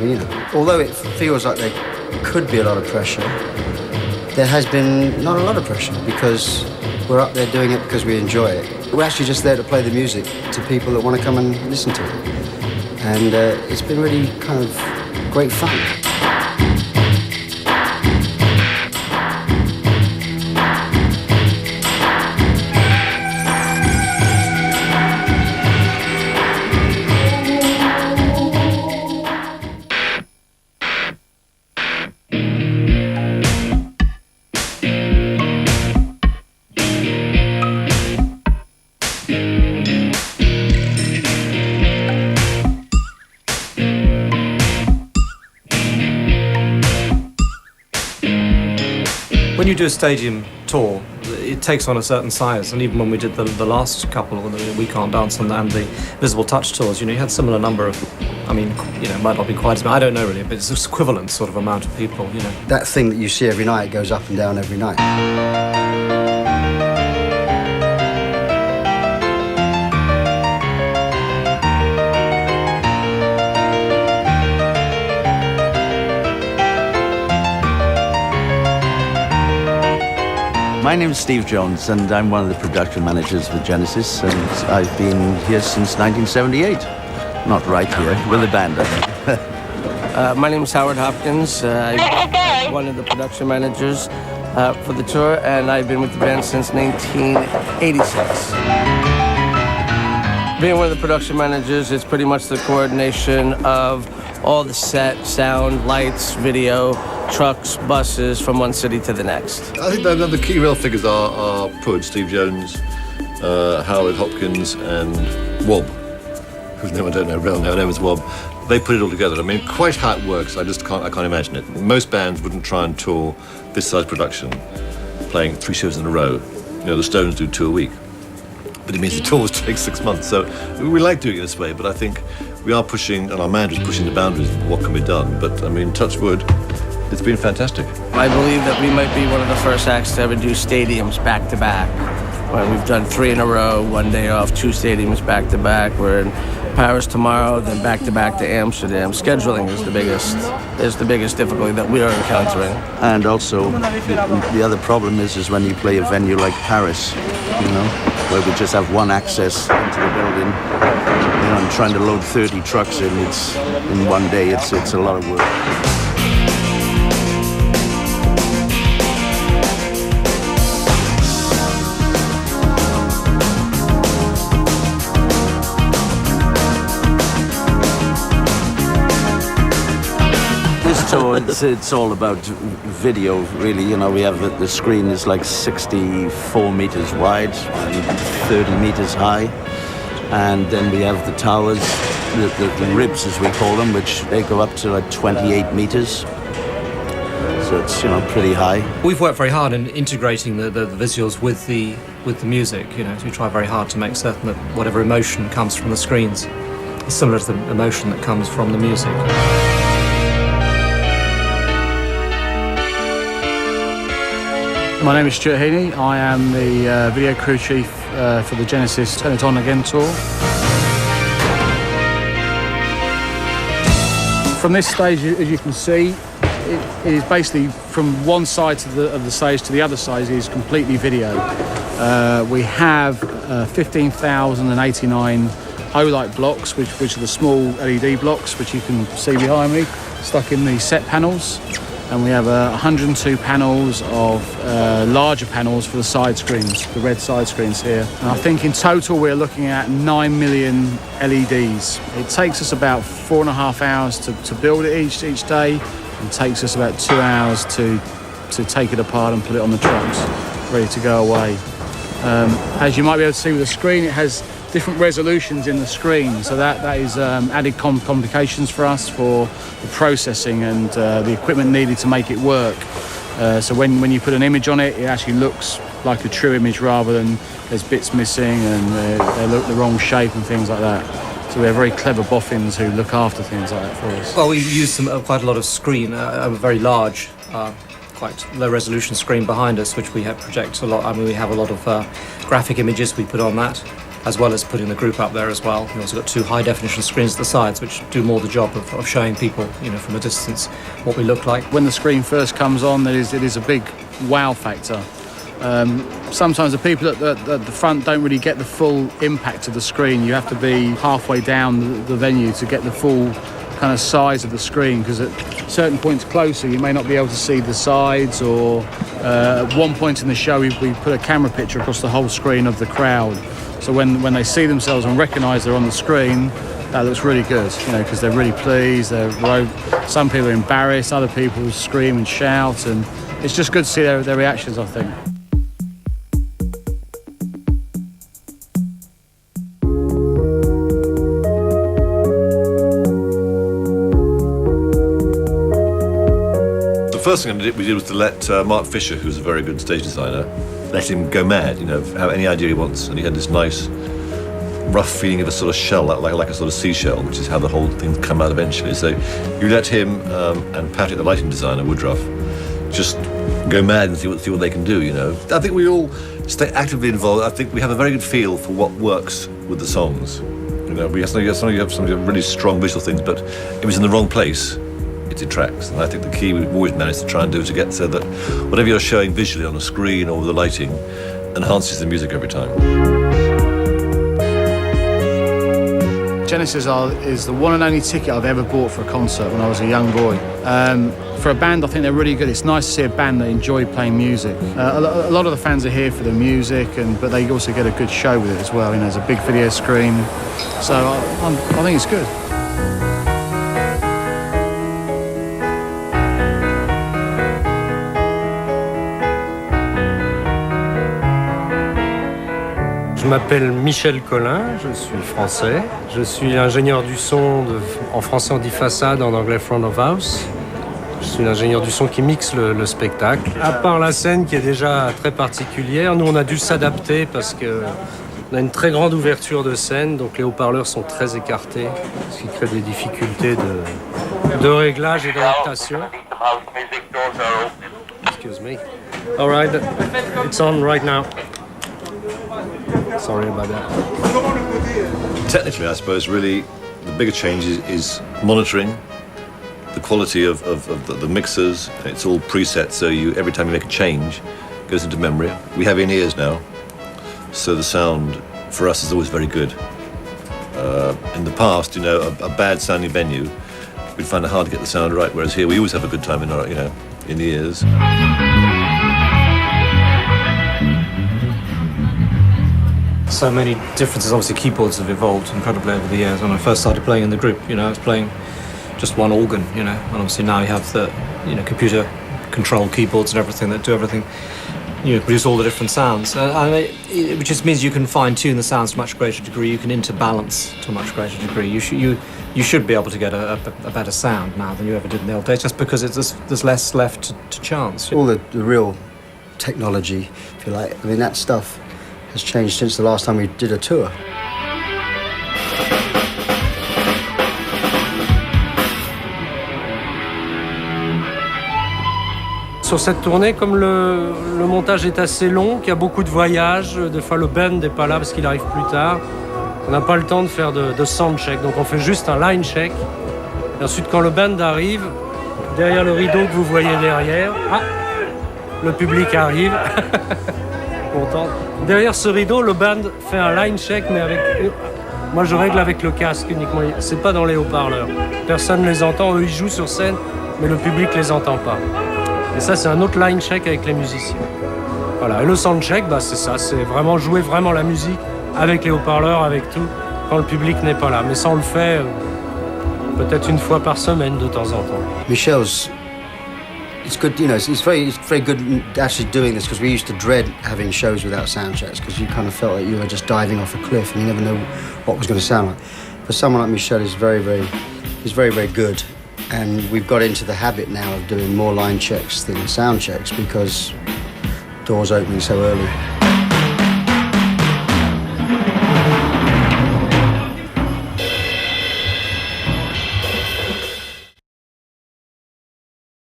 mean, although it feels like there could be a lot of pressure, there has been not a lot of pressure because we're up there doing it because we enjoy it. We're actually just there to play the music to people that want to come and listen to it. And it's been really kind of great fun. When you do a stadium tour, it takes on a certain size, and even when we did the last couple, the We Can't Dance and the Visible Touch tours, you had similar number of, it might not be quite as many, I don't know really, but it's this equivalent sort of amount of people, That thing that you see every night goes up and down every night. My name is Steve Jones, and I'm one of the production managers with Genesis, and I've been here since 1978. Not right here, with the band. My name is Howard Hopkins. I'm one of the production managers for the tour, and I've been with the band since 1986. Being one of the production managers, it's pretty much the coordination of all the set, sound, lights, video, trucks, buses from one city to the next. I think the key real figures are Pud, Steve Jones, Howard Hopkins, and Wob, whose name I don't know, real name is Wob. They put it all together. I mean, quite how it works, I can't imagine it. Most bands wouldn't try and tour this size production, playing 3 shows in a row. The Stones do 2 a week. But it means the tours take 6 months. So we like doing it this way, but I think we are pushing, and our manager's pushing the boundaries of what can be done. But, touch wood, it's been fantastic. I believe that we might be one of the first acts to ever do stadiums back-to-back. We've done 3 in a row, 1 day off, 2 stadiums back-to-back. We're in Paris tomorrow, then back-to-back to Amsterdam. Scheduling is the biggest difficulty that we are encountering. And also, the other problem is when you play a venue like Paris, where we just have one access into the building, and trying to load 30 trucks in one day, it's a lot of work. So it's all about video, really. We have the screen is like 64 meters wide and 30 meters high. And then we have the towers, the ribs as we call them, which they go up to like 28 meters. So it's, pretty high. We've worked very hard in integrating the visuals with the music, so we try very hard to make certain that whatever emotion comes from the screens is similar to the emotion that comes from the music. My name is Stuart Heaney. I am the video crew chief for the Genesis Turn It On Again tour. From this stage, as you can see, it is basically from one side of the stage to the other side is completely video. We have 15,089 O-light blocks, which are the small LED blocks, which you can see behind me, stuck in the set panels. And we have 102 panels of larger panels for the side screens, the red side screens here. And I think in total we're looking at 9 million LEDs. It takes us about 4.5 hours to build it each day, and takes us about 2 hours to take it apart and put it on the trucks, ready to go away. As you might be able to see with the screen, it has different resolutions in the screen, so that is added complications for us for the processing and the equipment needed to make it work. So when you put an image on it, it actually looks like a true image rather than there's bits missing and they look the wrong shape and things like that. So we have very clever boffins who look after things like that for us. Well, we use quite a lot of screen, a very large, quite low-resolution screen behind us, which we have project a lot. We have a lot of graphic images we put on that. as well as putting the group up there as well. We've also got 2 high-definition screens at the sides, which do more the job of showing people, from a distance, what we look like. When the screen first comes on, it is a big wow factor. Sometimes the people at the front don't really get the full impact of the screen. You have to be halfway down the venue to get the full kind of size of the screen, because at certain points closer you may not be able to see the sides, or at one point in the show we put a camera picture across the whole screen of the crowd, so when they see themselves and recognise they're on the screen, that looks really good, because they're really pleased. Some people are embarrassed, other people scream and shout, and it's just good to see their reactions, I think. The first thing we did was to let Mark Fisher, who's a very good stage designer, let him go mad, have any idea he wants. And he had this nice, rough feeling of a sort of shell, like a sort of seashell, which is how the whole thing come out eventually. So you let him and Parte, the lighting designer, Woodruff, just go mad and see what they can do, I think we all stay actively involved. I think we have a very good feel for what works with the songs. We have some really strong visual things, but if it's in the wrong place, it detracts. And I think the key we've always managed to try and do is to get so that whatever you're showing visually on a screen or with the lighting enhances the music every time. Genesis is the one and only ticket I've ever bought for a concert when I was a young boy. For a band, I think they're really good. It's nice to see a band that enjoy playing music. A lot of the fans are here for the music, but they also get a good show with it as well. There's a big video screen, so I think it's good. Je m'appelle Michel Collin, je suis français. Je suis ingénieur du son, en français on dit façade, en anglais front of house. Je suis l'ingénieur du son qui mixe le spectacle. À part la scène qui est déjà très particulière, nous on a dû s'adapter parce qu'on a une très grande ouverture de scène, donc les haut-parleurs sont très écartés, ce qui crée des difficultés de réglage et d'adaptation. Excuse me. All right, it's on right now. Sorry about that. Technically, I suppose, really, the bigger change is monitoring the quality of the mixers. It's all preset, so every time you make a change, it goes into memory. We have in-ears now, so the sound for us is always very good. In the past, a bad-sounding venue, we'd find it hard to get the sound right, whereas here we always have a good time in our, in the ears. So many differences. Obviously, keyboards have evolved incredibly over the years. When I first started playing in the group, I was playing just one organ, and obviously now you have the, computer-controlled keyboards and everything that do everything, produce all the different sounds, which just means you can fine-tune the sounds to a much greater degree. You can interbalance to a much greater degree. You should be able to get a better sound now than you ever did in the old days, just because there's less left to chance. All the real technology, if you like, that stuff has changed since the last time we did a tour. Sur cette tournée, comme le montage est assez long, qu'il y a beaucoup de voyages, des fois le band n'est pas là parce qu'il arrive plus tard, on n'a pas le temps de faire de sound check, donc on fait juste un line check. Et ensuite, quand le band arrive, derrière le rideau que vous voyez derrière, le public arrive. Content. Derrière ce rideau, le band fait un line check, mais moi je règle avec le casque uniquement. C'est pas dans les haut-parleurs. Personne ne les entend. Eux ils jouent sur scène, mais le public les entend pas. Et ça c'est un autre line check avec les musiciens. Voilà. Et le sound check, c'est ça, c'est vraiment jouer vraiment la musique avec les haut-parleurs, avec tout, quand le public n'est pas là. Mais ça on le fait peut-être une fois par semaine de temps en temps. Michel's. It's good, it's very good actually doing this, because we used to dread having shows without sound checks, because you kind of felt like you were just diving off a cliff and you never know what was going to sound like. But someone like Michel is very, very good, and we've got into the habit now of doing more line checks than sound checks because doors opening so early.